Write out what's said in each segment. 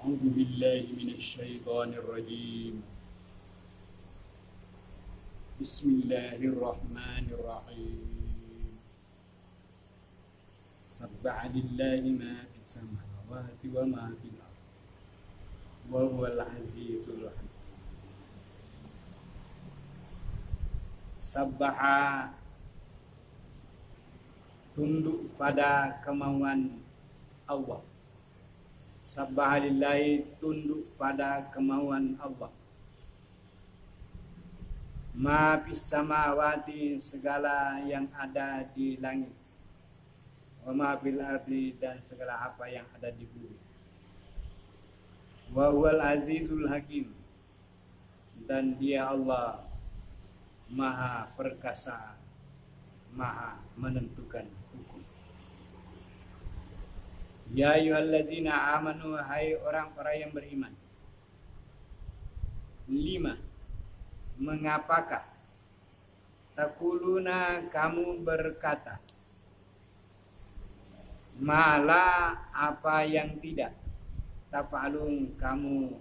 أعوذ بالله من الشيطان الرجيم. بسم الله الرحمن الرحيم. سبح لله ما في السماوات وما في الأرض وهو العزيز الحكيم. Sabbaha, tunduk pada kemauan Allah. Sabbaha lillahi, tunduk pada kemauan Allah. Ma fis samawati, segala yang ada di langit. Wa ma fil ardi, dan segala apa yang ada di bumi. Wa huwal azizul hakim, dan dia Allah Maha perkasa, Maha menentukan hukum. Ya ayyuhalladzina amanu, hai orang-orang yang beriman. 5. Mengapakah takuluna, kamu berkata, malah apa yang tidak, tafalun, kamu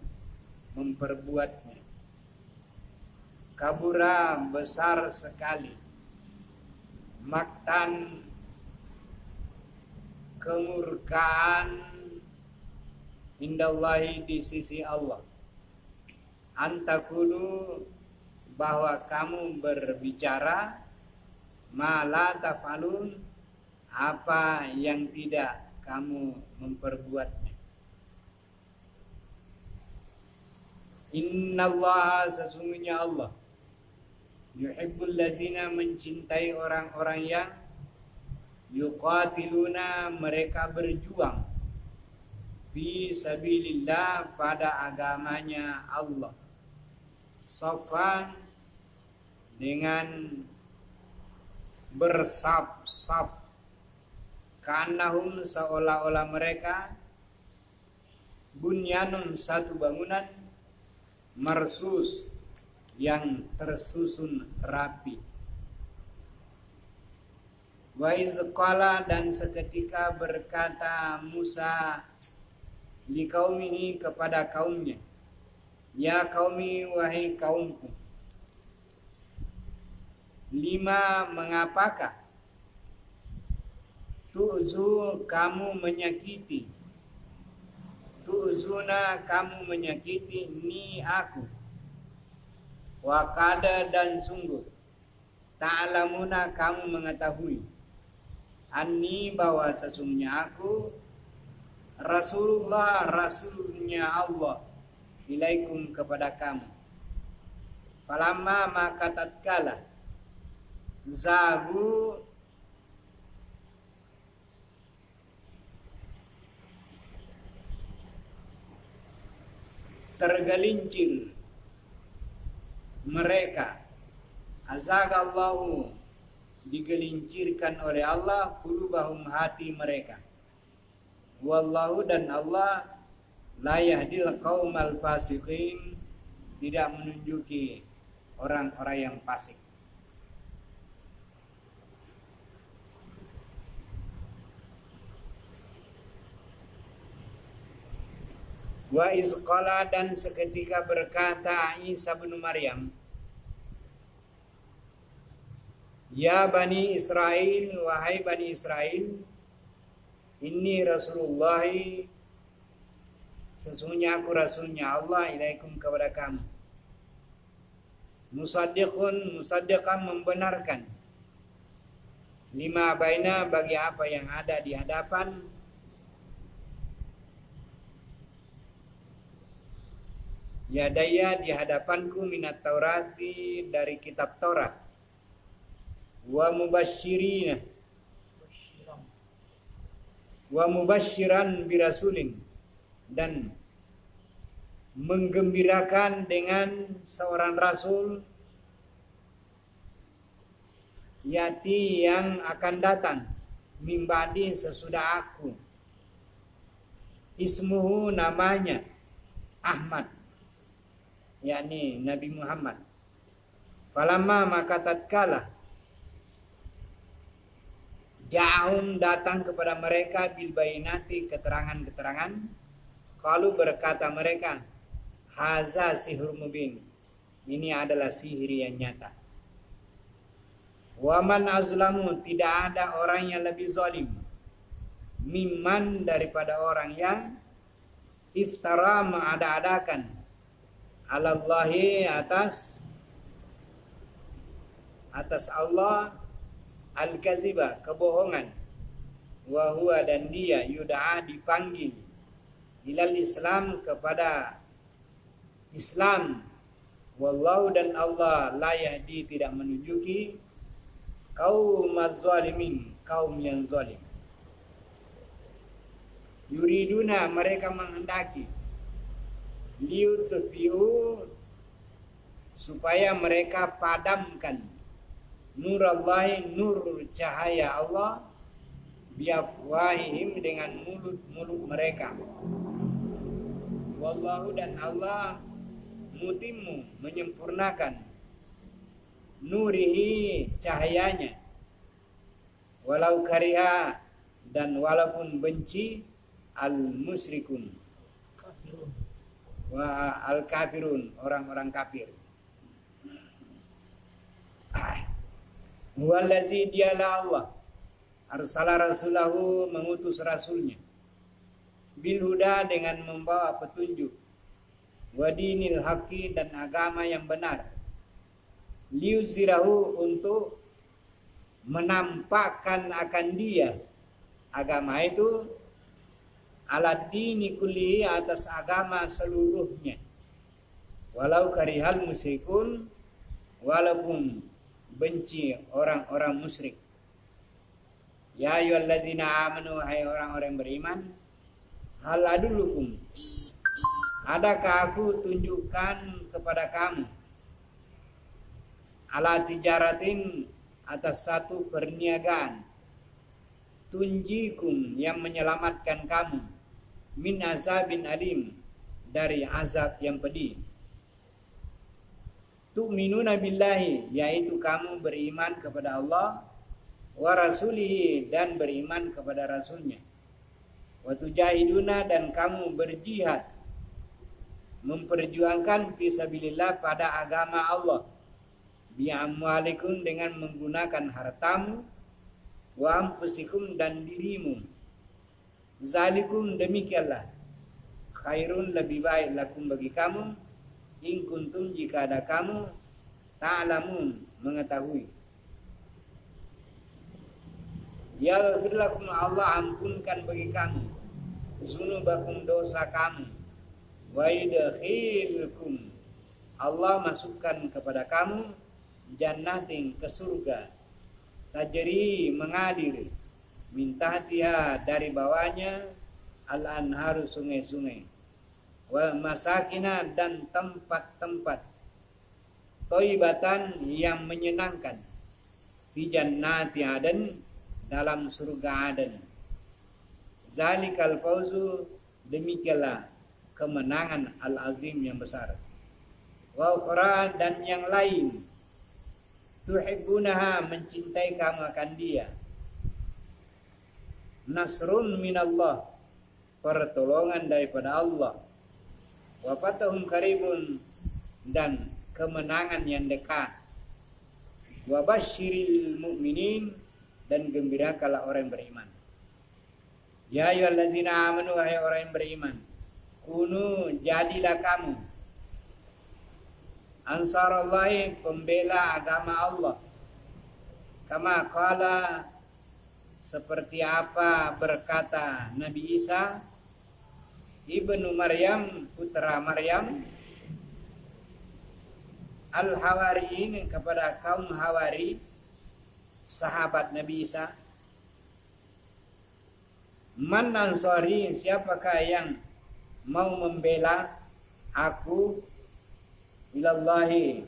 memperbuatnya. Kabura, besar sekali, maktan, kemurkaan, indallahi, di sisi Allah, antakulu, bahwa kamu berbicara, mala tafalun, apa yang tidak kamu memperbuatnya. Innallaha, sesungguhnya Allah, yuhibbul lazina, mencintai orang-orang yang yuqatiluna, mereka berjuang, fi sabilillah, pada agamanya Allah, safan, dengan bersaf-saf, kanahum, seolah-olah mereka, bunyanun, satu bangunan, marsus, yang tersusun rapi. Wa iz qala, dan seketika berkata Musa liqaumihi, kepada kaumnya, ya qaumi, wahai kaumku. 5. Mengapakah tu'zu, kamu menyakiti, tu'zuna, kamu menyakiti, ni, aku, wakada, dan sungguh, ta'lamuna, kamu mengetahui, anni, bahwa sesungguhnya aku, Rasulullah, Rasulnya Allah, ilaikum, kepada kamu. Falamma, maka tatkala, zagu, tergelincir mereka, azagallahu, digelincirkan oleh Allah, qulubahum, hati mereka. Wallahu, dan Allah, la yahdil qaumal fasiqin, tidak menunjuki orang-orang yang fasik. Wa iz qala, dan seketika berkata Isa bin Maryam, ya Bani Israel, wahai Bani Israel, inni Rasulullah, sesungguhnya aku Rasulnya Allah, ilaikum, kepada kamu. Musaddiqun, musaddiqan, membenarkan, lima baina, bagi apa yang ada di hadapan, yadaya, di hadapanku, minat Taurati, dari kitab Taurat, wa mubasyiran birasulin, dan menggembirakan dengan seorang rasul, yati, yang akan datang, mimbadi, sesudah aku, ismuhu, namanya Ahmad, yakni Nabi Muhammad. Falamma, maka tatkala, ja'ahum, datang kepada mereka, bil bayinati, keterangan-keterangan, Qalu berkata mereka, haza sihir mubin. Ini adalah sihir yang nyata. Wa man azlamu, tidak ada orang yang lebih zalim. Mimman, daripada orang yang iftara, mengada-adakan, alallahi, atas Allah, al-kaziba, kebohongan. Wa huwa, dan dia, yud'a, dipanggil, ilal Islam, kepada Islam. Wallahu, dan Allah, la yahdi, tidak menunjuki, kaum zalimin, kaum yang zalim. Yuriduna, mereka menghendaki, liyutfi'u, supaya mereka padamkan, nurallahi, nur cahaya Allah, biafwahihim, dengan mulut-mulut mereka. Wallahu, dan Allah, mutimmu, menyempurnakan, nurihi, cahayanya, walau kariha, dan walaupun benci, al-musyrikun, wa al-kafirun, orang-orang kafir. Huwallazi, dialah Allah, arsala rasulahu, mengutus rasulnya, bil huda, dengan membawa petunjuk, wa dinil haqqi, dan agama yang benar, liuzirahu, untuk menampakkan akan dia agama itu, ala dini kullihi, atas agama seluruhnya, walau karihal musyrikun, walaupun benci orang-orang musyrik. Ya ayyuhallazina amanu, hai orang-orang beriman, hal adullukum, adakah aku tunjukkan kepada kamu, ala tijaratin, atas satu perniagaan, tunjikum, yang menyelamatkan kamu, min azabin alim, dari azab yang pedih. Tu'minuna billahi, yaitu kamu beriman kepada Allah, wa rasulihi, dan beriman kepada rasulnya, wa tujahiduna, dan kamu berjihad, memperjuangkan fisabilillah, pada agama Allah, bi amwalikum, dengan menggunakan hartamu, wa anfusikum, dan dirimu, zalikum, demikianlah, khairun, lebih baik, lakum, bagi kamu, in kuntum, jika ada kamu, ta'lamun, mengetahui. Yaghfir lakum, Allah ampunkan bagi kamu, zunubakum, dosa kamu, wa yudkhilkum, Allah masukkan kepada kamu, jannatin, ke surga, tajri, mengalir, min tahtiha, dari bawahnya, al-anharu, sungai-sungai, wa masakina, dan tempat-tempat, thayyibatan, yang menyenangkan, fi jannati aden, dalam surga Aden. Zalikal fauzu, demikianlah kemenangan al-azim, yang besar. Wa ukhra, dan yang lain, tuhibbunaha, mencintai kamu akan dia, nasrun minallah, pertolongan daripada Allah, wa fatahum karibun, dan kemenangan yang dekat, wa basyiril mu'minin, dan gembirakanlah orang yang beriman. Ya ayyuhallazina amanu, wahai orang yang beriman, kunu, jadilah kamu, ansarallahi, pembela agama Allah, kama qala, seperti apa berkata Nabi Isa ibnu Maryam, putra Maryam, al-Hawariyin, kepada kaum Hawari, sahabat Nabi Isa, man ansari, siapakah yang mau membela aku, ilallahi,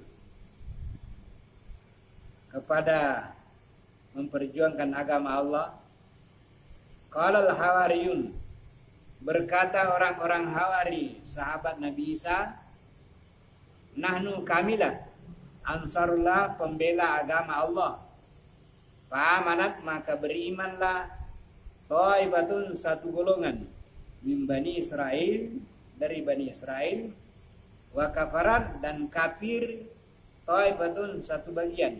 kepada memperjuangkan agama Allah. Qala al-Hawariyun, berkata orang-orang Hawari, sahabat Nabi Isa, nahnu, kamilah, ansarullah, pembela agama Allah. Fa'amanat, maka berimanlah, thaibatun, satu golongan, min Bani Israel, dari Bani Israel, wa kafarat dan kafir taifatun satu bagian.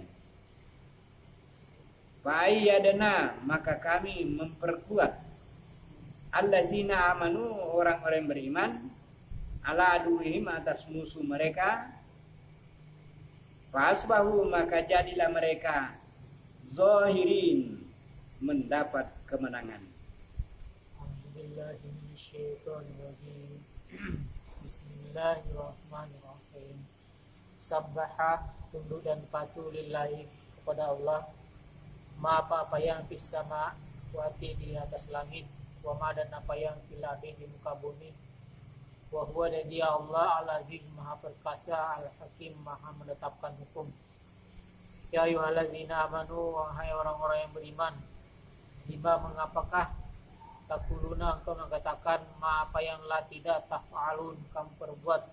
Fa ayyadna maka kami memperkuat allazina amanu orang-orang yang beriman ala aduhim atas musuh mereka. Fa asbahu maka jadilah mereka zahirin mendapat kemenangan. Bismillahirrahmanirrahim. Sabbaha tunduk dan patuh lillahi kepada Allah ma apa yang fis sama wati di atas langit wa ma dan apa yang fil ardi di muka bumi wa huwa dan dia Allah al-aziz maha perkasa al-hakim maha menetapkan hukum. Ya ayyuhallazina amanu wahai orang-orang yang beriman, lima mengapakah takuluna engkau mengatakan ma apa yang la tidak taf'alun kamu perbuat.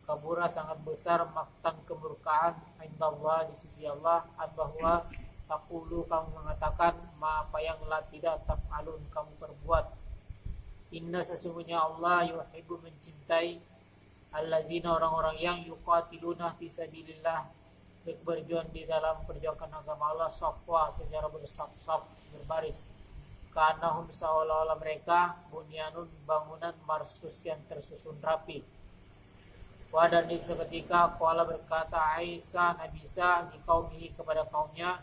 Kabura sangat besar maktan kemurkaan indallah di sisi Allah bahwa takulu kamu mengatakan ma apa yang la tidak taf'alun kamu perbuat. Inna sesungguhnya Allah yuhibbu mencintai alladzina orang-orang yang yuqatiluna fi sabilillah berjuang di dalam perjuangan agama Allah safwa secara bersaf-saf berbaris. Kanahum seolah-olah mereka bunyanun bangunan marsus yang tersusun rapi. Wadani seketika kuala berkata Isa Nabi Isa di kaumihi kepada kaumnya,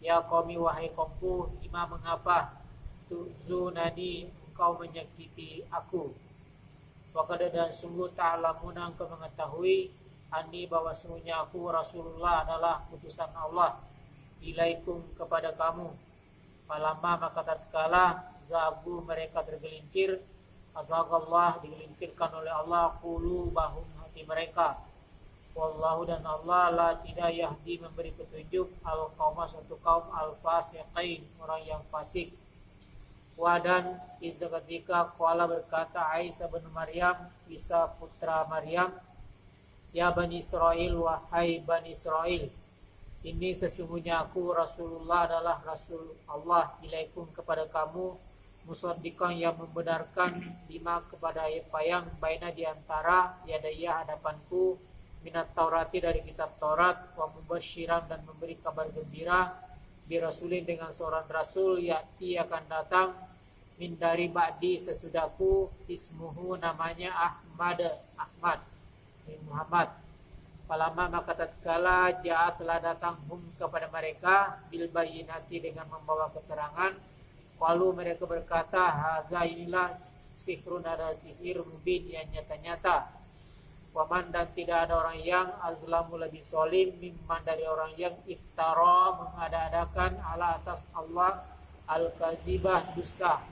ya qaumi wahai kaumku, lima mengapa tuzunani engkau menyakiti aku. Wakada dan sungguh ta'lamuna engkau mengetahui ani bahwa sungguhnya aku Rasulullah adalah utusan Allah ilaikum kepada kamu. Falamma maka tatkala zagu mereka tergelincir, azagallah digelincirkan oleh Allah qulubahum hati mereka. Wallahu dan Allah la tidak yahdi memberi petunjuk al qauma suatu kaum al fasiqin orang yang fasik. Wadan isa ketika qala berkata Isa bin Maryam Isa putra Maryam, ya Bani Israel wahai Bani Israel, ini sesungguhnya aku Rasulullah adalah Rasul Allah ilaikum kepada kamu musaddiqan yang membenarkan lima kepada apa yang baina di antara yadaya hadapanku minat Taurati dari kitab Taurat wa mubasyiran dan memberi kabar gembira bi rasulin dengan seorang rasul yati akan datang min dari ba'di sesudahku ismuhu namanya Ahmad bin Muhammad. Palama maka tatkala ja'a telah datang kepada mereka bil bayyinati dengan membawa keterangan, lalu mereka berkata hadza inilah sihrun ada sihir mubin yang nyata-nyata. Waman dan tidak ada orang yang azlamu lebih zalim mimman dari orang yang iftara mengada-adakan ala atas Allah al-kadzibah dusta.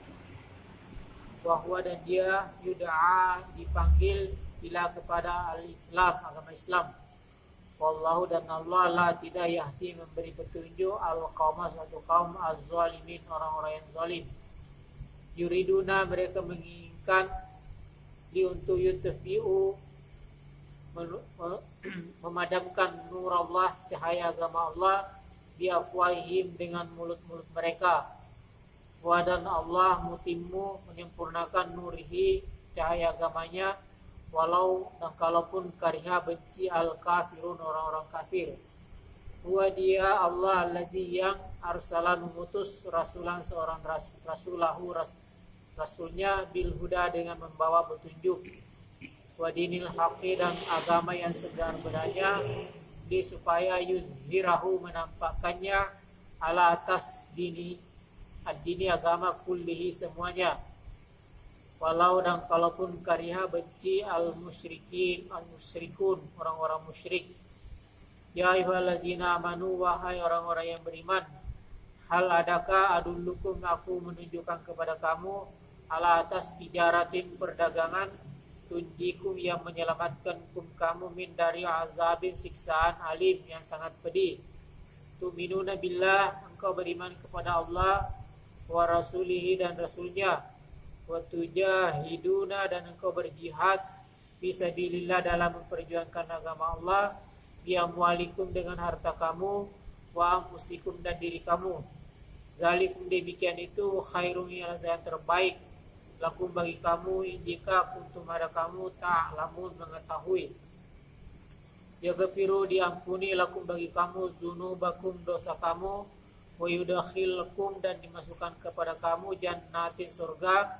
Wahwa dan dia yud'a dipanggil ila kepada al-Islam agama Islam. Wallahu dan Allah la tidak yahdi memberi petunjuk al-qauma suatu kaum az-zalimin orang-orang yang zalim. Yuriduna mereka menginginkan untuk yutfi'u memadamkan nur Allah cahaya agama Allah biafwahihim dengan mulut-mulut mereka. Wa dan Allah mutimmu menyempurnakan nurihi cahaya agamanya walau dan kalaupun kariha benci al-kafirun orang-orang kafir. Huwa dia Allah alladzi yang arsala mengutus rasulan seorang rasulnya bil huda dengan membawa petunjuk wa dinil haqqi dan agama yang sebenar-benarnya supaya yuzhirahu menampakkannya ala atas dini ad-dini agama kullihi semuanya. Walau dan kalaupun kariha benci al-musyrikun orang-orang musyrik. Ya ayyuhallazina amanu wahai orang-orang yang beriman, hal adakah adullukum aku menunjukkan kepada kamu ala atas tijaratin perdagangan tunjikum yang menyelamatkan kamu min dari azabin siksaan alim yang sangat pedih. Tu'minuna billah engkau beriman kepada Allah wa rasulihi dan rasulnya. Wa tujahiduna dan engkau berjihad fisabilillah dalam memperjuangkan agama Allah bi amwalikum dengan harta kamu wa anfusikum dan diri kamu. Zalikum demikian itu khairun yang terbaik lakum bagi kamu jika kuntum ada kamu ta'lamun mengetahui. Yaghfiru diampuni lakum bagi kamu dzunubakum dosa kamu, wa yudakhilukum dan dimasukkan kepada kamu jannatin surga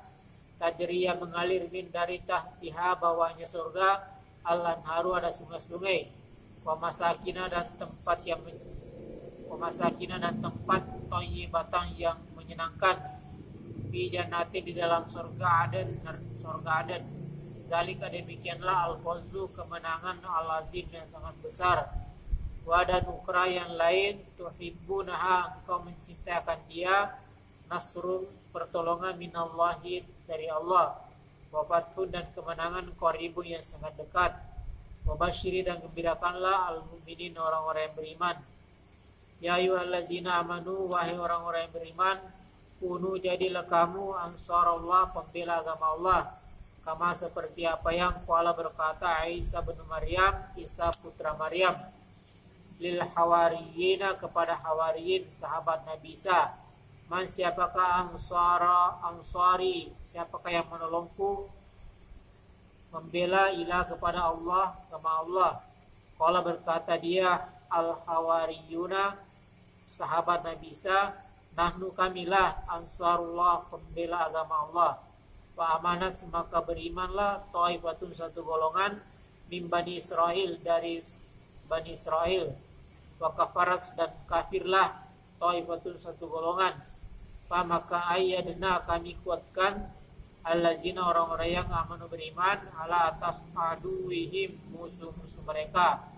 tajriya mengalir min dari tahtiha bawahnya surga al-anharu ada sungai-sungai, wa masakina dan tempat thayyibatan yang menyenangkan, fi jannatin di dalam surga Aden. Zalika demikianlah al-fawzu kemenangan al-azim yang sangat besar. Wa dan ukra yang lain tuhibbunaha engkau mencintai akan dia, nasrun pertolongan minallahi dari Allah, wa fathun dan kemenangan qaribun yang sangat dekat, wa basyiri dan gembirakanlah al-mu'minin orang-orang yang beriman. Ya ayyuhalladzina amanu wahai orang-orang yang beriman, kunu jadilah kamu ansarullah pembela agama Allah, kama seperti apa yang qala berkata Isa bin Maryam, Isa putra Maryam, lil hawariyina kepada hawariyin sahabat Nabi Isa, man siapakah ansari siapakah yang menolongku membela ila kepada Allah agama Allah. Qala berkata dia al hawariyuna sahabat Nabi Isa, nahnu kamilah ansarullah pembela agama Allah. Fa amanat maka berimanlah taifatun satu golongan min Bani Israel dari Bani Israel, wa kafarat dan kafirlah taifatun satu golongan. Fa maka ayyadna kami kuatkan allazina orang-orang yang amanu beriman ala atas aduwihim musuh-musuh mereka.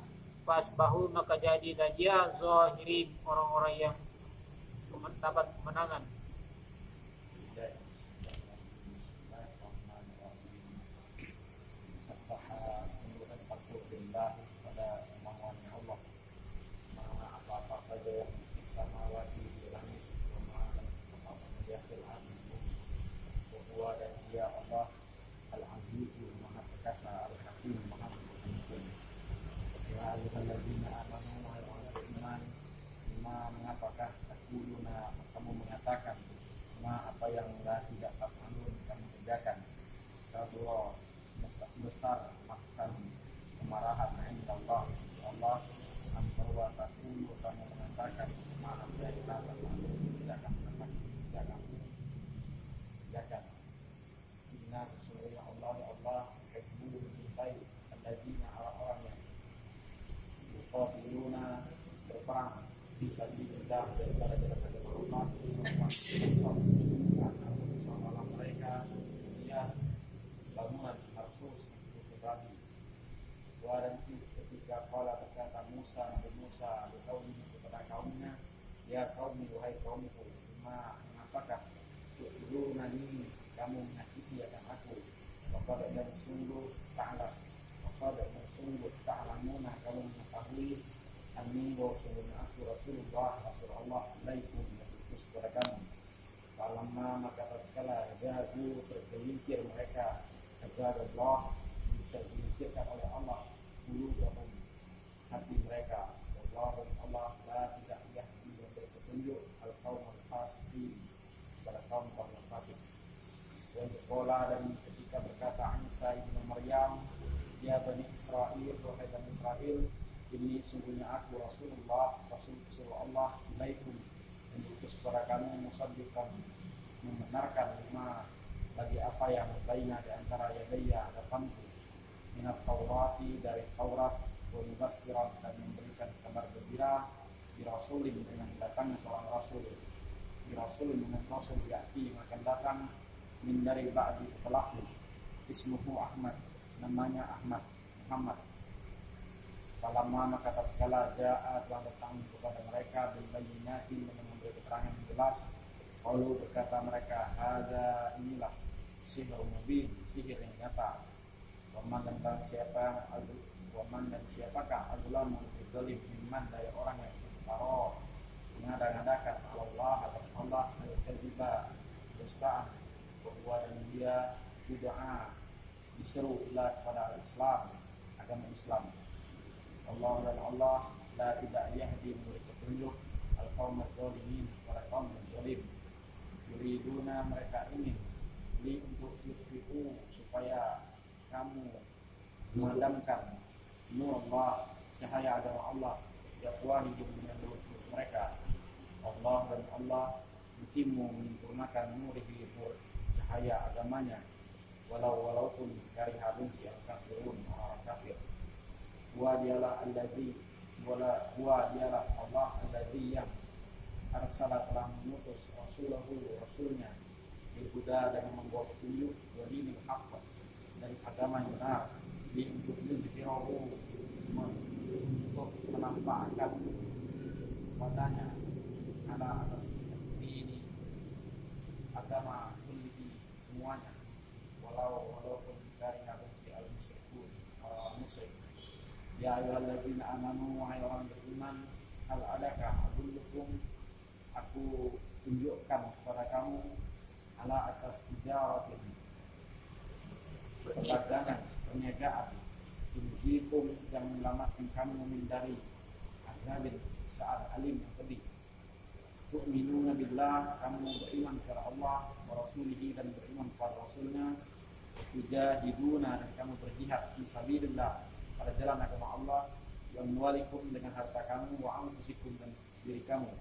Fasbahu maka jadilah dia zahirin orang-orang yang mendapat kemenangan. Mengapakah takuluna kamu mengatakan apa yang tidak kamu kerjakan, kabur besar akan kemarahan Allah bahwa takulu kamu mengatakan apa yang tidak kamu kerjakan. Inna sesungguhnya Allah hibbu mencintai alladzina orang yang yuqatiluna berperang bisa dibendah daripada jalan Allah bersama mereka dia bangunan harus berani. Dan ketika kala berkata Musa kepada kaumnya, ya kaum wahai kaumku, mengapakah tu'dunani kamu menyakiti akan aku, dan sungguh ta'lamuna kamu mengetahui Amingo sungguhnya aku Rasulullah alaikum diutus kepada kamu. Falamma maka tatkala jadu tergelincir mereka, Allah tergelincirkan oleh Allah qulubahum hati mereka. Allah la tidak yahdi memberi petunjuk al-qaum al-fasiqin kepada kaum fasik. Dan sekolah dan ketika berkata Isa ibnu Maryam, ya Bani Israel wahai Bani Israel, ini sungguhnya aku Rasulullah Allah ilaikum dan diutus kepada kamu musaddiqan membenarkan bagi apa yang baina di antara yadayya hadapanku minat Taurati dari Taurat, wa mubassiran dan memberikan kabar gembira di rasulin dengan datangnya seorang rasul, di rasulin dengan rasul ya'ti akan datang min dari ba'di setelahku, ismuhu Ahmad namanya Muhammad. Falamma maka tatkala ja'a telah datang kepada mereka bil bayyinatin dengan memberi keterangan yang jelas, qalu berkata mereka, hadza inilah sihir mubin, sihir yang nyata. Waman dan siapakah azlamu lebih zalim mimman dari orang yang iftara mengada-ngadakan Allah atas Allah al-kadziba dustaan, bahwa dan dia bid'ah diseru ila kepada Islam agama Islam. Allah dan Allah la tidak yahdi memberi petunjuk al-qaum az-zalimin kepada kaum yang zalim. Yuriduna mereka ingin li untuk yusfiku supaya kamu memadamkan nur Allah, cahaya agama Allah di afwahihim dengan mulut mereka. Allah dan Allah yutimu menyempurnakan nurihi nur cahaya agamanya walaupun kariha benci al-kafirun orang kafir. Wa dialah Allah alladzi yang arsala telah mengutus rasulnya bil huda dengan membawa petunjuk wa dinil haqq dan agama yang benar li untuk menampakkan padanya ala atas ini agama kulli semuanya walaupun dari benci al-musyrikun musyrik. Ya ayyuhalladzina amanu wahai orang beriman, hal adakah adullukum aku tunjukkan kepada kamu ala atas tijaratin perdagangan perniagaan tunjikum yang menyelamatkan kamu dari azabin siksaan alim yang pedih. Tu'minuna billah, kamu beriman kepada Allah wa rasulihi dan beriman kepada rasulnya. Tujahiduna, dan kamu berjihad fi sabilillah pada jalan agama Allah. Wa amwalikum, dengan harta kamu, wa anfusikum, dan diri kamu.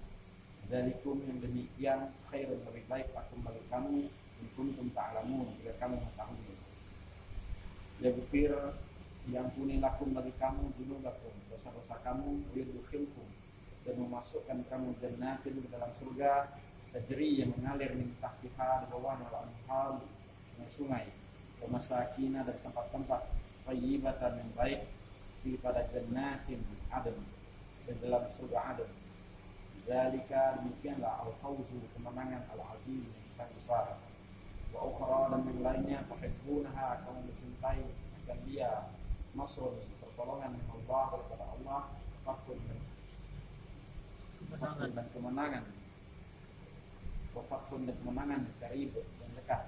Dzalikum, yang demikian khairun, lebih baik lakum bagi kamu, in kuntum ta'lamun, jika kamu mengetahui. Yaghfir, diampuni lakum bagi kamu dzunubakum, dosa-dosa kamu, yudkhilkum, dan memasukkan kamu jannatin ke dalam surga tajri yang mengalir min tahtiha, di bawahnya al-anhar, sungai, wa masakina, dan tempat-tempat thayyibatan yang baik pada jannatin adn, di dalam surga adn. Zalika, demikianlah al-fawzu, kemenangan al-azim yang sangat besar. Wa ukhra, dan yang lainnya tuhibbunaha, kamu mencintai akan dia, nasrun, pertolongan min Allah, daripada Allah, fathun dan kemenangan, wafathun dan kemenangan karib dan dekat.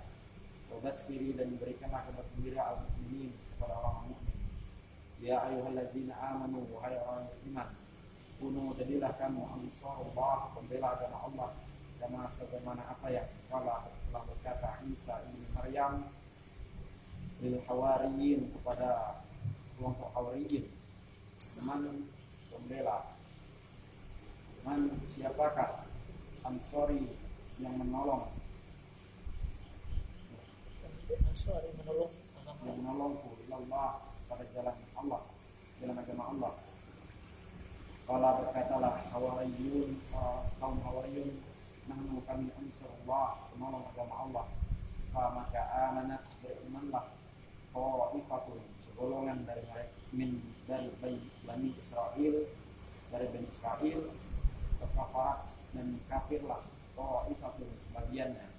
Wabassiri, dan diberikanlah kabar gembira al-mukminin kepada orang mukmin. Ya ayyuhalladzina amanu, wahai orang beriman, kunu, jadilah kamu ansarullah, pembela agama Allah, kama sebagaimana apa yang telah berkata Isa ibn Maryam lil hawariyin, kepada kelompok hawariyin. Man, pembela. Man, siapakah ansori, yang menolong, yang menolongku ilallah, pada jalan Allah, jalan agama Allah. Qala, berkatalah hawariyun, kaum hawariyun, nahnu kami ansarullah, penolong agama Allah. Maka amanat, berimanlah ta'ifatun, segolongan dari Bani Israel, dari Bani Israel. Kafarat, dan kafirlah ta'ifatun, sebagiannya.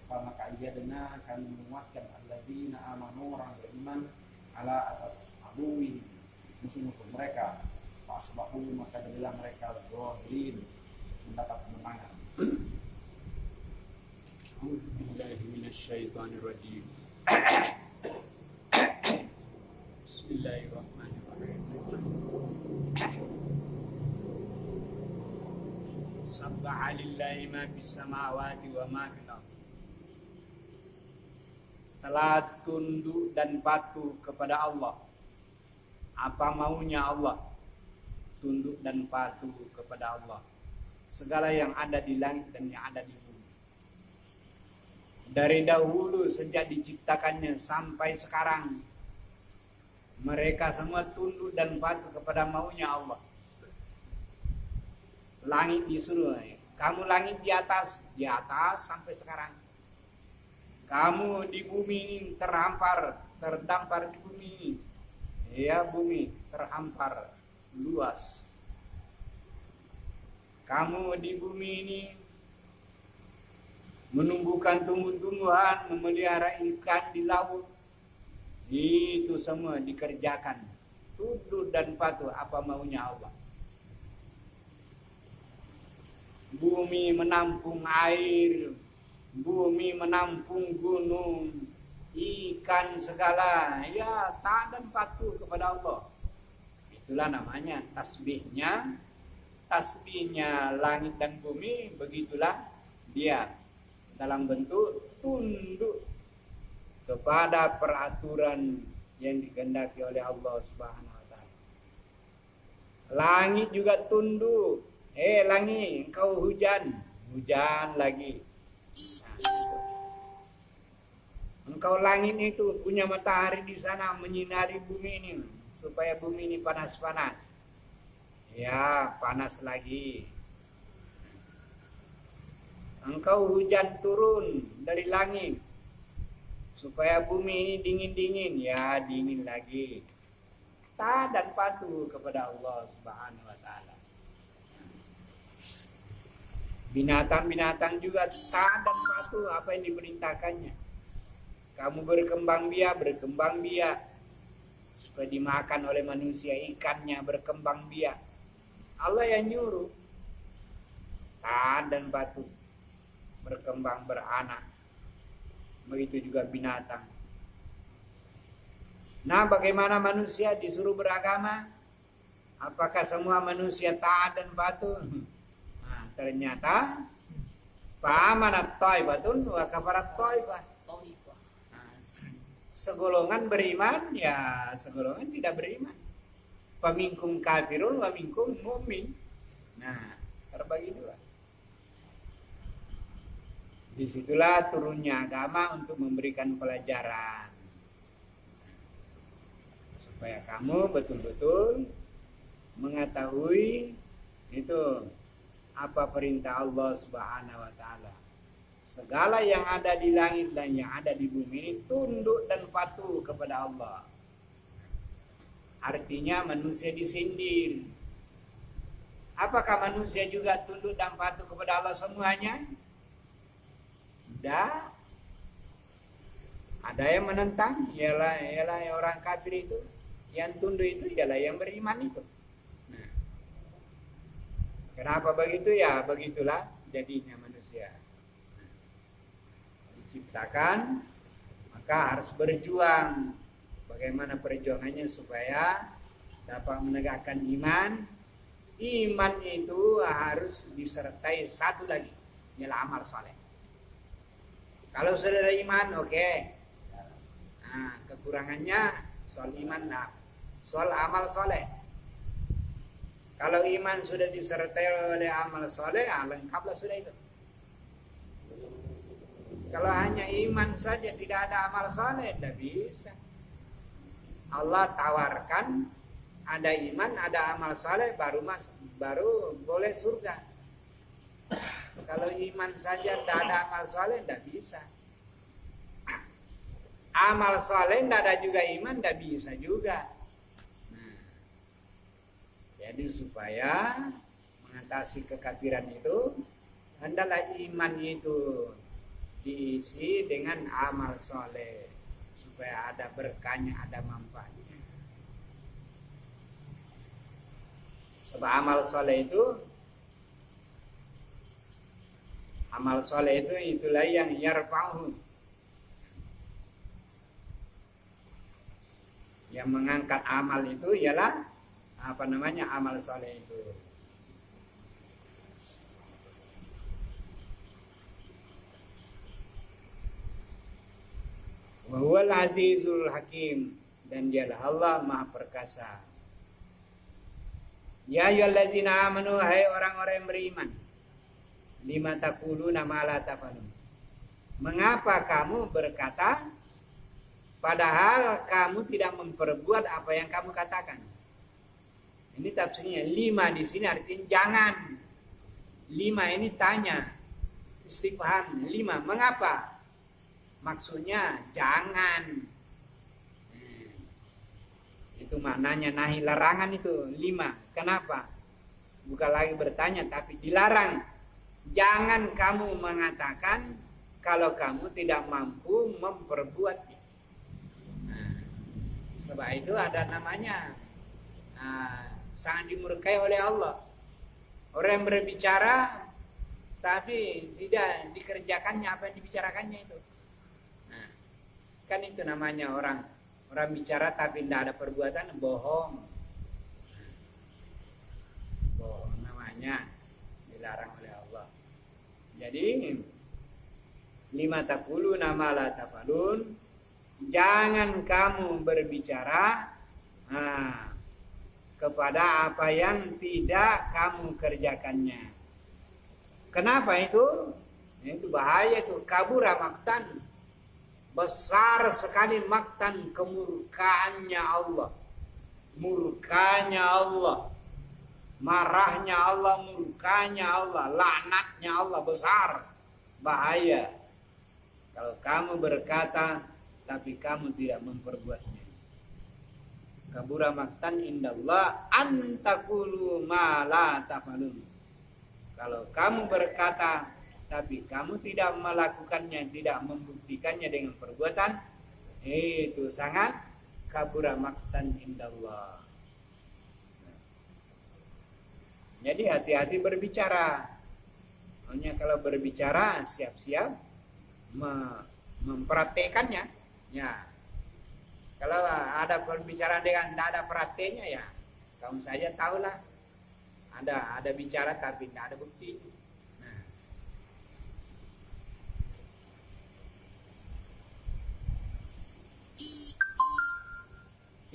Maka iyadna, kami menguatkan alladzina amanu, orang beriman, ala atas aduwi, musuh-musuh mereka. Asbahu, maka jadilah mereka zahirin, mendapat kemenangan. A'udzu billahi minasyaitonir rajim. Bismillahirrahmanirrahim. Sabbaha lillahi ma fis samawati wa ma fil ardh. Telah tunduk dan patuh kepada Allah, apa maunya Allah, tunduk dan patuh kepada Allah, segala yang ada di langit dan yang ada di bumi. Dari dahulu sejak diciptakannya sampai sekarang, mereka semua tunduk dan patuh kepada maunya Allah. Langit disuruh, kamu langit di atas sampai sekarang. Kamu di bumi terdampar di bumi. Ya, bumi terhampar luas. Kamu di bumi ini menumbuhkan tumbuh-tumbuhan, memelihara ikan di laut. Itu semua dikerjakan. Tunduk dan patuh apa maunya Allah. Bumi menampung air, bumi menampung gunung, ikan segala, ya taat dan patuh kepada Allah. Itulah namanya tasbihnya langit dan bumi, begitulah dia dalam bentuk tunduk kepada peraturan yang dikehendaki oleh Allah Subhanahu wa taala. Langit juga tunduk. Langit, engkau hujan lagi. Nah, engkau langit itu punya matahari di sana menyinari bumi ini supaya bumi ini panas-panas. Ya, panas lagi. Engkau hujan turun dari langit supaya bumi ini dingin-dingin. Ya, dingin lagi. Taat dan patuh kepada Allah Subhanahu wa taala. Binatang-binatang juga taat dan patuh apa yang diperintahkannya. Kamu berkembang biak supaya dimakan oleh manusia, ikannya berkembang biak. Allah yang nyuruh. Taat dan patuh, berkembang beranak. Begitu juga binatang. Nah, bagaimana manusia disuruh beragama? Apakah semua manusia taat dan patuh? Nah, ternyata fa'amanat thaibatun wa kafarat thaibah. Segolongan beriman, ya segolongan tidak beriman. Faminkum kafirun wa minkum mu'min. Nah, terbagi dua. Disitulah turunnya agama untuk memberikan pelajaran. Supaya kamu betul-betul mengetahui itu apa perintah Allah Subhanahu wa taala. Segala yang ada di langit dan yang ada di bumi ini tunduk dan patuh kepada Allah. Artinya manusia disindir. Apakah manusia juga tunduk dan patuh kepada Allah semuanya? Tidak. Ada yang menentang, ialah orang kafir itu. Yang tunduk itu ialah yang beriman itu. Nah, kenapa begitu? Ya begitulah jadinya manusia. Diciptakan, maka harus berjuang. Bagaimana perjuangannya supaya dapat menegakkan iman? Iman itu harus disertai satu lagi, ialah amal saleh. Kalau sudah ada iman, oke. Nah, kekurangannya soal iman, soal amal saleh. Kalau iman sudah disertai oleh amal saleh, lengkaplah sudah itu. Kalau hanya iman saja tidak ada amal saleh, tidak bisa. Allah tawarkan ada iman, ada amal saleh, baru boleh surga. Kalau iman saja tidak ada amal saleh, tidak bisa. Amal saleh tidak ada juga iman, tidak bisa juga. Nah, jadi supaya mengatasi kekafiran itu, hendaklah iman itu diisi dengan amal soleh supaya ada berkahnya, ada manfaatnya. Sebab amal soleh itu itulah yang yarfa'u, yang mengangkat amal itu ialah amal soleh itu. Wa huwal azizul hakim, dan dialah Allah Maha Perkasa. Ya ayyuhallazina amanu, hai orang-orang yang beriman, lima taquluna ma la tafalun. Mengapa kamu berkata padahal kamu tidak memperbuat apa yang kamu katakan? Ini tafsirnya. Lima di sini artinya jangan. Lima ini tanya, istifham. Lima, mengapa? Maksudnya jangan. Itu maknanya nahi, larangan itu. Lima, kenapa? Bukan lagi bertanya tapi dilarang. Jangan kamu mengatakan kalau kamu tidak mampu memperbuatnya. Sebab itu ada namanya sangat dimurkai oleh Allah. Orang yang berbicara tapi tidak dikerjakannya apa yang dibicarakannya itu. Nah, kan itu namanya orang bicara tapi tidak ada perbuatan, bohong. Bohong namanya, dilarang oleh Allah. Jadi lima taquluna ma la tafalun, jangan kamu berbicara kepada apa yang tidak kamu kerjakannya. Kenapa itu? Itu bahaya itu. Kabura maktan. Besar sekali maktan, kemurkaannya Allah. Murkanya Allah. Marahnya Allah, murkanya Allah, laknatnya Allah besar. Bahaya. Kalau kamu berkata tapi kamu tidak memperbuatnya. Kabura maktan indallah antakulu ma la tafalun. Kalau kamu berkata tapi kamu tidak melakukannya, tidak membuktikannya dengan perbuatan, itu sangat kabura maktan indallah. Jadi hati-hati berbicara. Hanya kalau berbicara siap-siap mempraktekannya. Ya. Kalau ada pembicaraan dengan tidak ada prakteknya, ya kamu saja tahulah. Ada bicara tapi tidak ada bukti. Nah.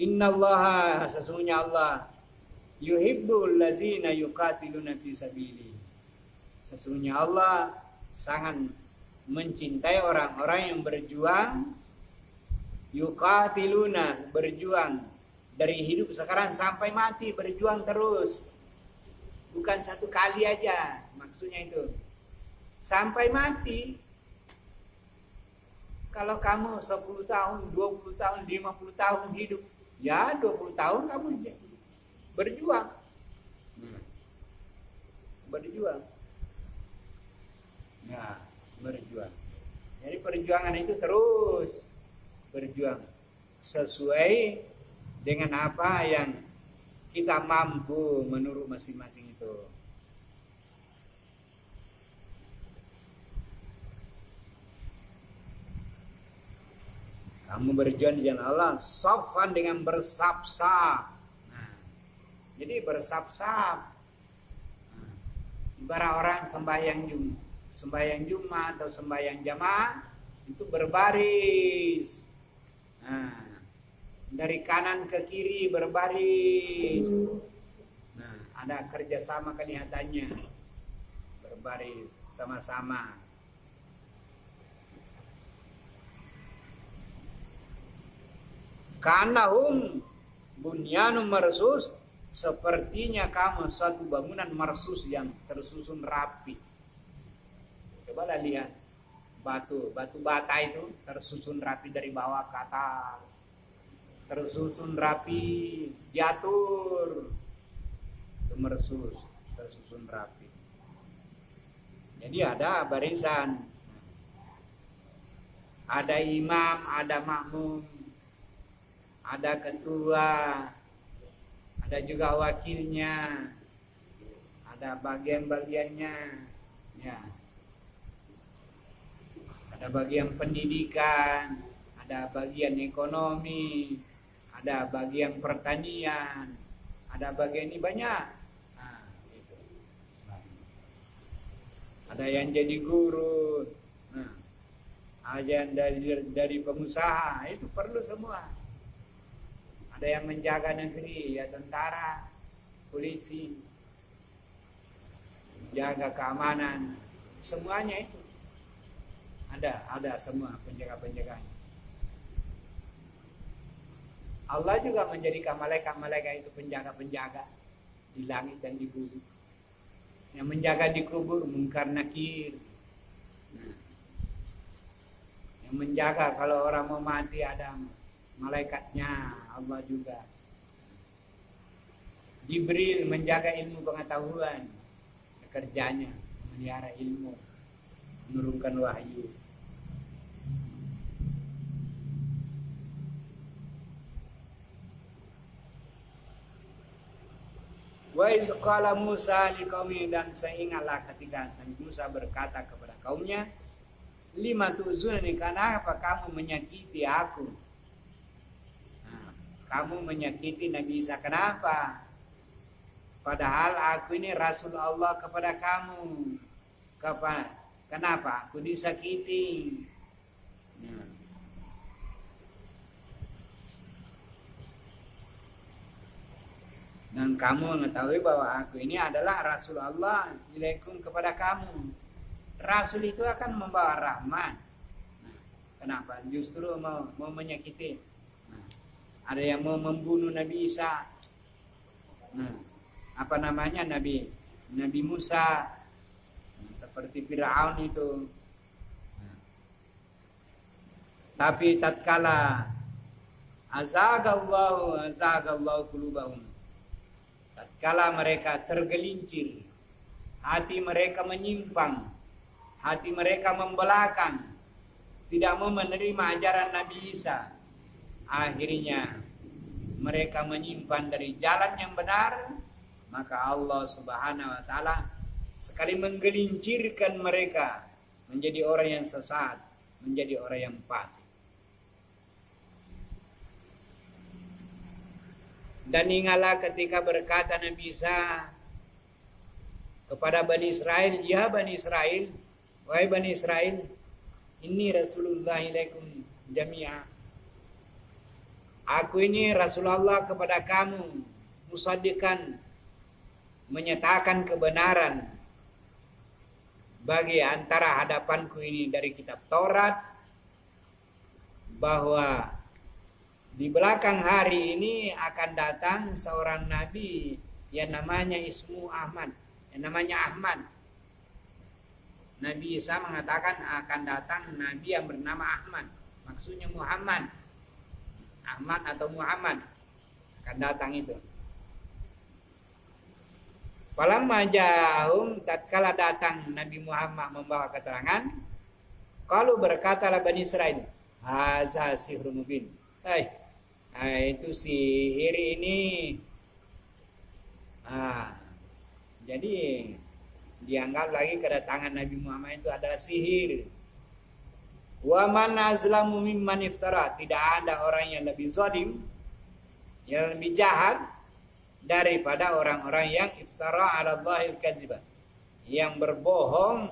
Innallaha, sesungguhnya Allah, yuhibbul ladzina yuqatiluna fi sabili. Sesungguhnya Allah sangat mencintai orang-orang yang berjuang, yuqatiluna, berjuang dari hidup sekarang sampai mati, berjuang terus. Bukan satu kali aja, maksudnya itu. Sampai mati. Kalau kamu 10 tahun, 20 tahun, 50 tahun hidup, ya 20 tahun kamu berjuang. Berjuang. Ya, berjuang. Jadi perjuangan itu terus berjuang sesuai dengan apa yang kita mampu menurut masing-masing itu. Kamu berjuang di jalan Allah, safan dengan bersap-sap. Nah, jadi bersap-sap. Nah, ibarat orang sembahyang Jumat atau sembahyang jamaah itu berbaris. Nah, dari kanan ke kiri berbaris. Nah, ada kerjasama kelihatannya, berbaris sama-sama. Kanahum bunyanun marsus, sepertinya kamu suatu bangunan marsus yang tersusun rapi. Coba lihat batu bata itu tersusun rapi dari bawah ke atas, tersusun rapi, jatuh, itu marsus, tersusun rapi. Jadi ada barisan, ada imam, ada makmum, ada ketua, ada juga wakilnya, ada bagian-bagiannya, ya. Ada bagian pendidikan, ada bagian ekonomi, ada bagian pertanian, ada bagian ini banyak. Nah, itu. Ada yang jadi guru, nah, ada yang dari pengusaha, itu perlu semua. Ada yang menjaga negeri, ya tentara, polisi, jaga keamanan, semuanya itu ada semua penjaga-penjaganya. Allah juga menjadikan malaikat-malaikat itu penjaga-penjaga di langit dan di bumi. Yang menjaga di kubur Munkar Nakir. Nah, yang menjaga kalau orang mau mati ada malaikatnya, Allah juga. Jibril menjaga ilmu pengetahuan, kerjanya memelihara ilmu, menurunkan wahyu. Wa iz qala Musa liqaumi, dan seingatlah ketika Nabi Musa berkata kepada kaumnya, lima tu'zunani, karena apa kamu menyakiti aku? Nah, kamu menyakiti Nabi Isa, kenapa? Padahal aku ini Rasul Allah kepada kamu. Kenapa aku disakiti? Nah, Dan kamu mengetahui bahwa aku ini adalah Rasul Allah ilaikum kepada kamu. Rasul itu akan membawa rahmat. Nah, kenapa? Justru mau menyakiti. Nah, ada yang mau membunuh Nabi Isa. Nah, apa namanya Nabi Musa. Nah, seperti Firaun itu. Nah, tapi tatkala azagallahu qulubahum, tatkala mereka tergelincir, hati mereka menyimpang, hati mereka membelakang, tidak mau menerima ajaran Nabi Isa, akhirnya mereka menyimpan dari jalan yang benar, maka Allah Subhanahu wa taala sekali menggelincirkan mereka menjadi orang yang sesat, menjadi orang yang fasik. Dan ingatlah ketika berkata Nabi Isa kepada Bani Israel, ya Bani Israel, wahai Bani Israel, ini Rasulullah ilaikum jami'a. Aku ini Rasulullah kepada kamu, musaddiqan, menyatakan kebenaran bagi antara hadapanku ini dari kitab Taurat, bahwa di belakang hari ini akan datang seorang nabi yang namanya Ahmad, yang namanya Ahmad. Nabi Isa mengatakan akan datang nabi yang bernama Ahmad, maksudnya Muhammad. Ahmad atau Muhammad akan datang itu. Falamma ja'ahum, tatkala datang Nabi Muhammad membawa keterangan, kalau berkatalah Bani Israel, haza sihrun mubin. Itu sihir ini. Jadi dianggap lagi kedatangan Nabi Muhammad itu adalah sihir. Wa man azlamu mimman iftara, tidak ada orang yang lebih zalim, yang lebih jahat daripada orang-orang yang iftara 'ala Allahil kadziba, yang berbohong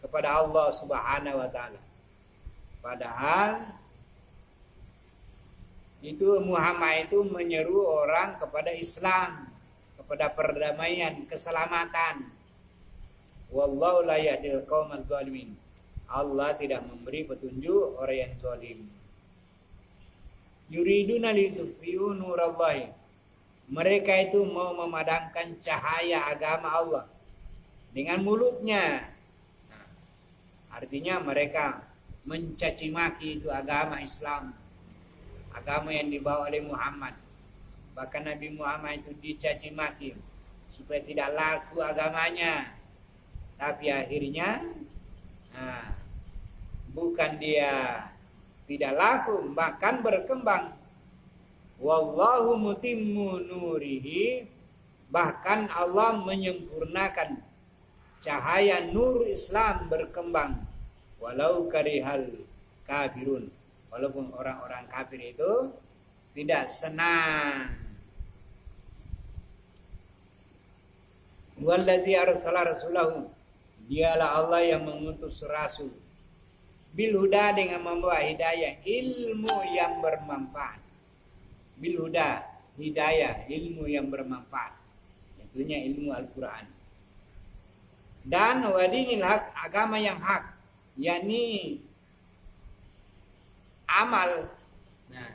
kepada Allah Subhanahu wa taala. Padahal itu Muhammad itu menyeru orang kepada Islam, kepada perdamaian, keselamatan. Wallahu la yahdil qaumal zalimin. Allah tidak memberi petunjuk orang yang zalim. Yuriduna litutfi'u nurallahi. Mereka itu mau memadamkan cahaya agama Allah dengan mulutnya. Artinya mereka mencaci maki itu agama Islam, agama yang dibawa oleh Muhammad. Bahkan Nabi Muhammad itu dicaci maki supaya tidak laku agamanya. Tapi akhirnya bukan dia tidak laku, bahkan berkembang. Wallahu mutimmu nurihi, bahkan Allah menyempurnakan cahaya nur Islam berkembang. Walau karihal kafirun, walaupun orang-orang kafir itu tidak senang. Wallazi arsala rasulahu, dialah Allah yang mengutus rasul, bil huda, dengan membawa hidayah, ilmu yang bermanfaat. Bil huda, hidayah, ilmu yang bermanfaat, tentunya ilmu Al-Quran. Dan wadinil haq, agama yang hak, yakni amal. Nah,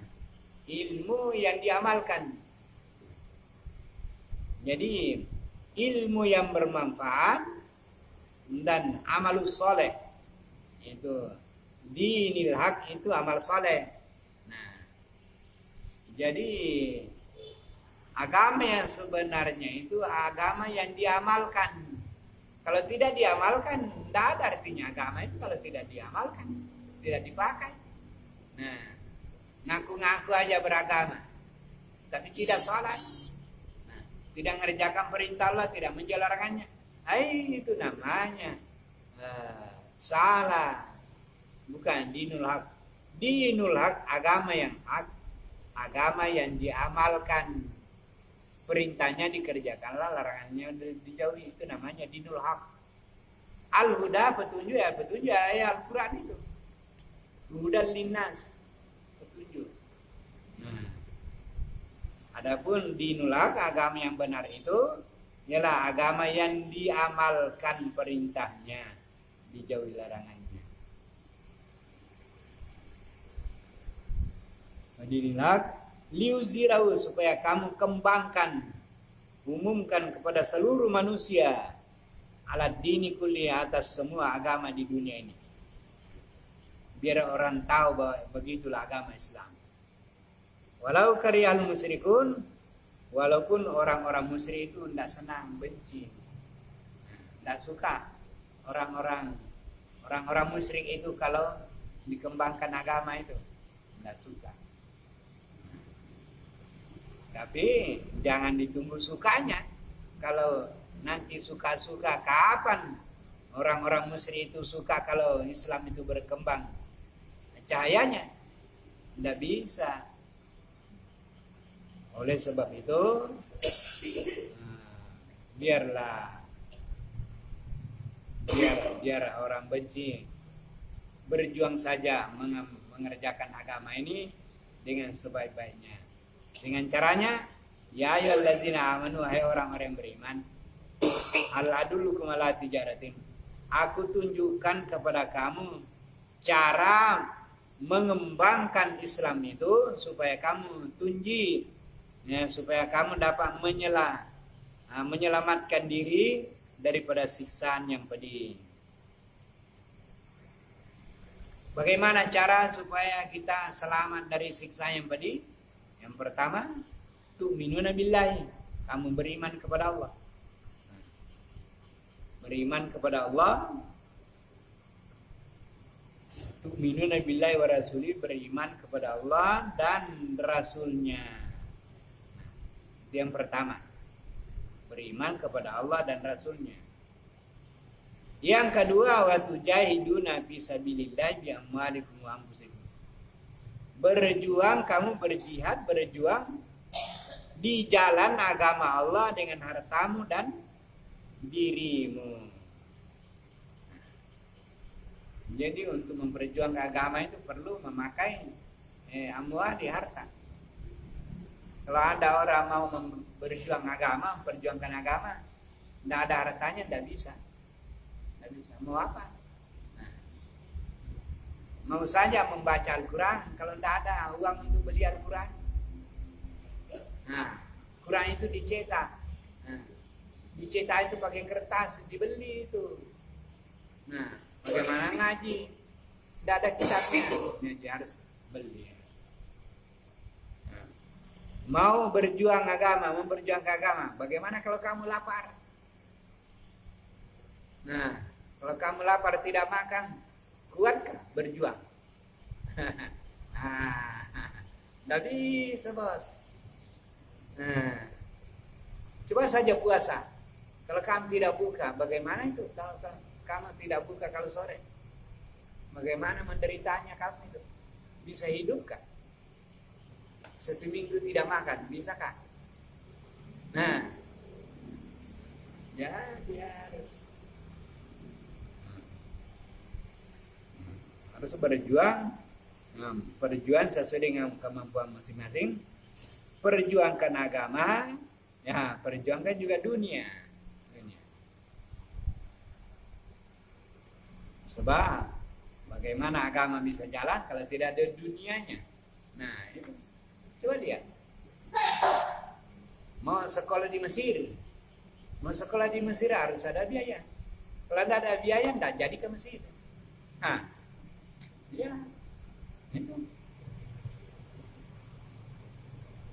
ilmu yang diamalkan. Jadi ilmu yang bermanfaat dan amalus soleh, itu dinil haq, itu amal soleh. Nah, jadi agama yang sebenarnya itu agama yang diamalkan. Kalau tidak diamalkan, tidak ada artinya agama itu. Kalau tidak diamalkan, tidak dipakai. Nah, ngaku-ngaku aja beragama, tapi tidak sholat, tidak mengerjakan perintah Allah, tidak menjalankannya, itu namanya salah. Bukan dinul haq. Dinul haq, agama yang hak, agama yang diamalkan, perintahnya dikerjakanlah, larangannya dijauhi, itu namanya dinul haq. Al-huda, petunjuk, ya petunjuk ayat Al-Quran itu. Hudan linnas, petunjuk. Adapun dinulak, agama yang benar itu ialah agama yang diamalkan perintahnya, dijauhi larangannya. Dinulak liuzirahu, supaya kamu kembangkan, umumkan kepada seluruh manusia, ala dini kulli, atas semua agama di dunia ini. Biar orang tahu bahwa begitulah agama Islam. Walau karihal musyrikun, walaupun orang-orang musyrik itu tidak senang, benci, tidak suka. Orang-orang musyrik itu kalau dikembangkan agama itu tidak suka. Tapi jangan ditunggu sukanya. Kalau nanti suka-suka, kapan orang-orang musyrik itu suka kalau Islam itu berkembang cahayanya? Tidak bisa. Oleh sebab itu, biar orang benci, berjuang saja mengerjakan agama ini dengan sebaik-baiknya. Dengan caranya, ya ayyuhallazina amanu, hai orang-orang yang beriman, hal adullukum ala tijaratin, aku tunjukkan kepada kamu cara mengembangkan Islam itu supaya kamu tunji, ya, supaya kamu dapat menyelamatkan diri daripada siksaan yang pedih. Bagaimana cara supaya kita selamat dari siksa yang pedih? Yang pertama, tu'minuna billahi, kamu beriman kepada Allah. Beriman kepada Allah. Tu'minuna billahi wa rasuli, beriman kepada Allah dan Rasulnya. Itu yang pertama, beriman kepada Allah dan Rasulnya. Yang kedua, wa tujahiduna fi sabilillah bi amwalikum wa anfusikum, berjuang, kamu berjihad, berjuang di jalan agama Allah dengan hartamu dan dirimu. Jadi untuk memperjuangkan agama itu perlu memakai amwal, di harta. Kalau ada orang mau berjuang agama, memperjuangkan agama, tidak ada hartanya, tidak bisa. Tidak bisa. Mau apa? Mau saja membaca Al-Quran, kalau tidak ada uang untuk beli Al-Quran. Nah, Quran itu dicetak. Nah, dicetak itu pakai kertas, dibeli itu. Nah, bagaimana ngaji? Tidak ada kitabnya, jadi harus beli. Nah, mau berjuang agama, memperjuangkan agama, bagaimana kalau kamu lapar? Nah, kalau kamu lapar tidak makan, kuatkah berjuang? Tidak bisa, bos. Coba saja puasa. Kalau kamu tidak buka, bagaimana itu? Kalau kamu tidak buka kalau sore, bagaimana menderitanya kamu itu? Bisa hidupkah? 1 minggu tidak makan, bisakah? Nah, ya dia harus berjuang sesuai dengan kemampuan masing-masing. Perjuangkan agama, ya, perjuangkan juga dunia. Sebab bagaimana agama bisa jalan kalau tidak ada dunianya? Nah, itu coba lihat. Mau sekolah di Mesir, harus ada biaya. Kalau tidak ada biaya, tidak jadi ke Mesir. Ya, itu.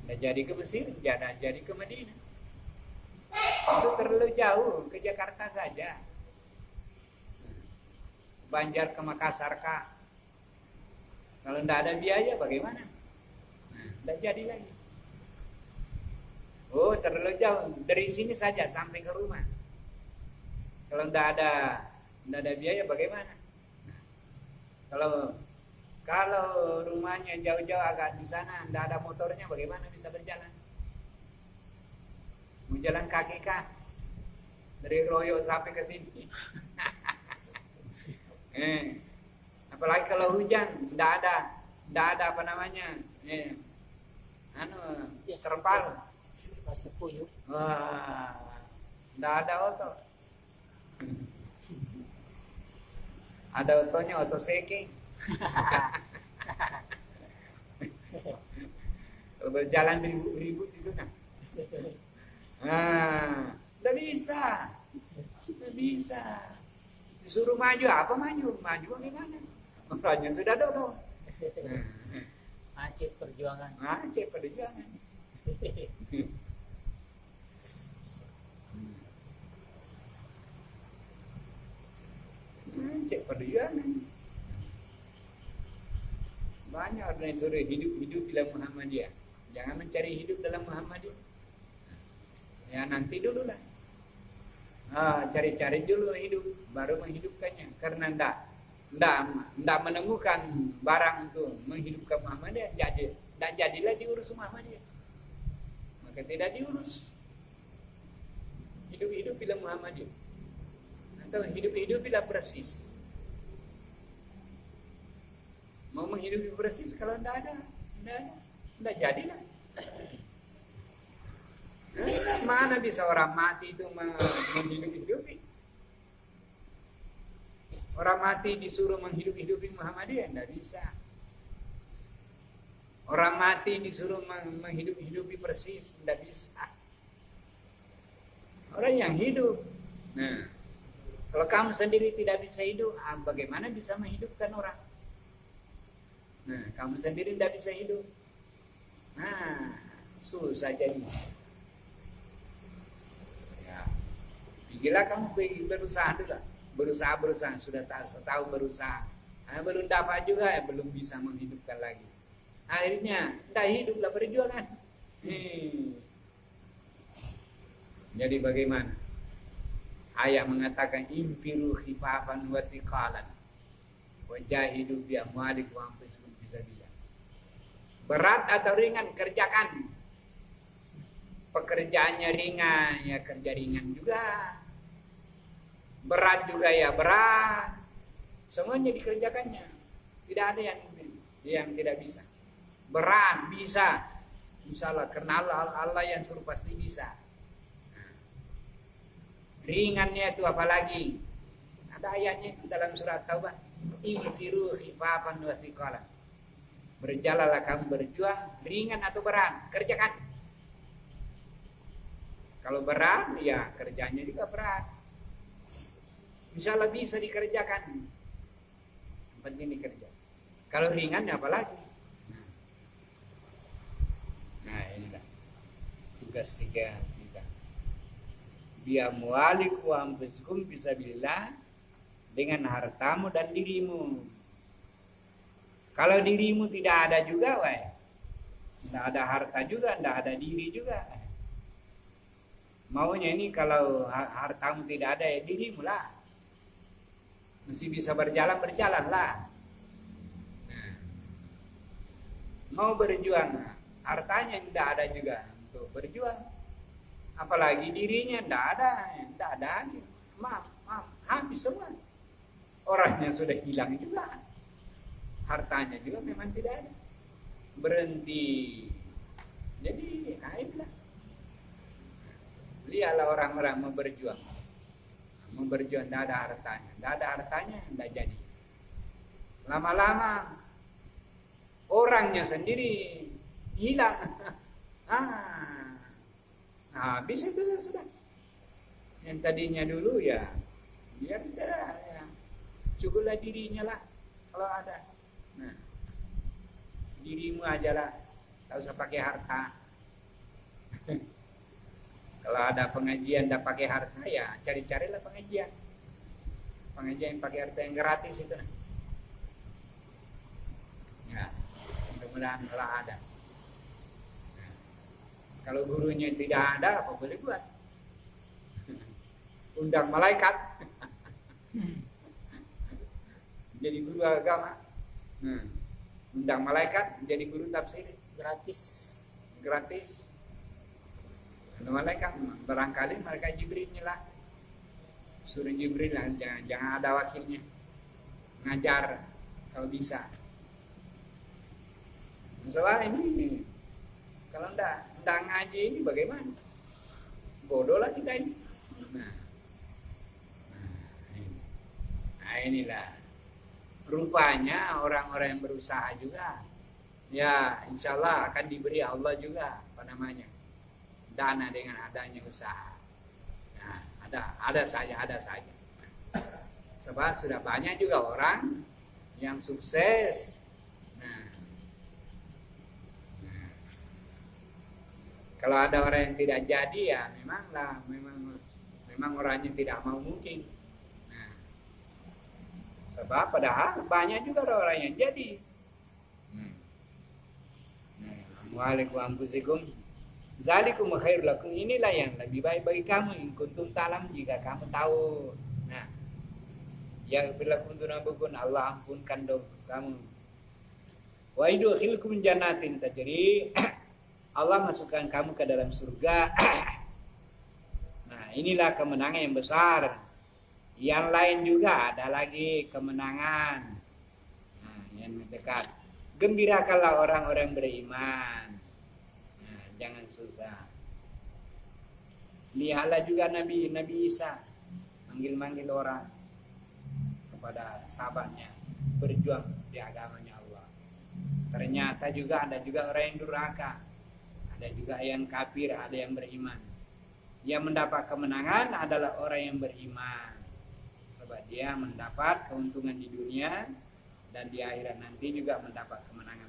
Tidak jadi ke Mesir, tidak jadi ke Madinah. Itu terlalu jauh, ke Jakarta saja. Banjar ke Makassar kah? Kalau tidak ada biaya, bagaimana? Tidak jadi lagi. Oh, terlalu jauh. Dari sini saja sampai ke rumah. Kalau tidak ada biaya, bagaimana? Kalau rumahnya jauh-jauh agak di sana, tidak ada motornya, bagaimana bisa berjalan? Mau jalan kaki kah? Dari Royo sampai ke sini. Apalagi kalau hujan, tidak ada apa namanya, terpal. Masih puyuh. Wah, nggak ada otot. Ada otonya oto seke. Berjalan ribut itu kan. Nah, nggak bisa. Nggak bisa. Disuruh maju apa maju? Maju bagaimana? Orangnya sudah dodol. Aceh perjuangan. Aceh perjuangan. Aceh perjuangan. Banyak orang yang suruh hidup dalam Muhammadiyah. Jangan mencari hidup dalam Muhammadiyah. Ya nanti dulu lah. Cari-cari dulu hidup, baru menghidupkannya. Karena ndak menemukan barang untuk menghidupkan Muhammadiyah, ndak jadilah diurus Muhammadiyah. Maka tidak diurus. Hidup bila Muhammadiyah. Atau hidup bila persis. Mau menghidupi persis kalau ndak ndak jadilah. Mana bisa orang mati itu menghidupi? Orang mati disuruh menghidupi Muhammadiyah, tidak bisa. Orang mati disuruh menghidupi persis, tidak bisa. Orang yang hidup. Nah, kalau kamu sendiri tidak bisa hidup, bagaimana bisa menghidupkan orang? Nah, kamu sendiri tidak bisa hidup. Nah, susah jadi. Gila kamu berusaha dulu lah. Berusaha sudah tahu berusaha. Belum dapat juga belum bisa menghidupkan lagi. Akhirnya tidak hiduplah perjuangan. Jadi bagaimana? Ayah mengatakan infiru khifafan wa thiqalan wajahidu bi amwalikum wa anfusikum fisabilillah. Berat atau ringan kerjakan. Pekerjaannya ringan ya kerja ringan juga. Berat juga ya berat. Semuanya dikerjakannya. Tidak ada yang tidak bisa. Berat bisa. Insyaallah karena Allah yang suruh pasti bisa. Ringannya itu apalagi? Ada ayatnya dalam surat Taubah. Infiru khifafan wa thiqalan. Berjalanlah kamu berjuang ringan atau berat, kerjakan. Kalau berat ya kerjanya juga berat. Insyaallah bisa dikerjakan. Penting dikerja. Kalau ringan ya apalagi. Nah inilah tugas 3 kita. Biamwalikum wa anfusikum fisabilillah, dengan hartamu dan dirimu. Kalau dirimu tidak ada juga, tidak ada harta juga, tidak ada diri juga. Maunya ini kalau hartamu tidak ada ya dirimu lah. Mesti bisa berjalanlah. Nah, mau berjuang, hartanya tidak ada juga untuk berjuang. Apalagi dirinya tidak ada. Maaf, habis semua. Orangnya sudah hilang juga. Hartanya juga memang tidak ada. Berhenti. Jadi, inilah. Lihatlah orang-orang mau berjuang, tidak ada hartanya, tidak jadi. Lama-lama orangnya sendiri hilang. Habis itu sudah. Yang tadinya dulu ya, biar ya, cukuplah dirinya lah kalau ada. Nah, dirimu aja lah, tak usah pakai harta. Kalau ada pengajian tidak pakai harta ya cari-carilah pengajian yang pakai harta yang gratis itu. Ya, mudah-mudahan kalau ada. Nah, kalau gurunya tidak ada apa boleh buat? Undang malaikat. Jadi guru agama. Undang malaikat jadi guru tafsir gratis. Malaikat barangkali malaikat Jibrilnya lah, suruh Jibril lah, jangan ada wakilnya, ngajar kalau bisa. Masalah ini kalau enggak Tentang ngaji ini bagaimana? Bodoh lah kita ini. Nah, nah inilah rupanya orang-orang yang berusaha juga, ya insya Allah akan diberi Allah juga apa namanya dana dengan adanya usaha. Nah, ada saja. Sebab sudah banyak juga orang yang sukses. Kalau ada orang yang tidak jadi ya memang orangnya tidak mau mungkin. Nah, sebab padahal banyak juga orang yang jadi. Waalaikum anfusikum zalikum khairul lakum, inilah yang lebih baik bagi kamu in kuntum ta'lam, jika kamu tahu. Nah, yang berlaku tunabukun Allah ampunkan dosa kamu. Wa yudkhilkum jannatin tajri, Allah masukkan kamu ke dalam surga. Nah, inilah kemenangan yang besar. Yang lain juga ada lagi kemenangan. Nah, yang dekat. Gembirakanlah orang-orang beriman. Nah, jangan susah. Lihatlah juga Nabi Isa manggil-manggil orang kepada sahabatnya berjuang di agamanya Allah. Ternyata juga ada juga orang yang durhaka. Ada juga yang kafir, ada yang beriman. Yang mendapat kemenangan adalah orang yang beriman. Sebab dia mendapat keuntungan di dunia dan di akhirat nanti juga mendapat kemenangan.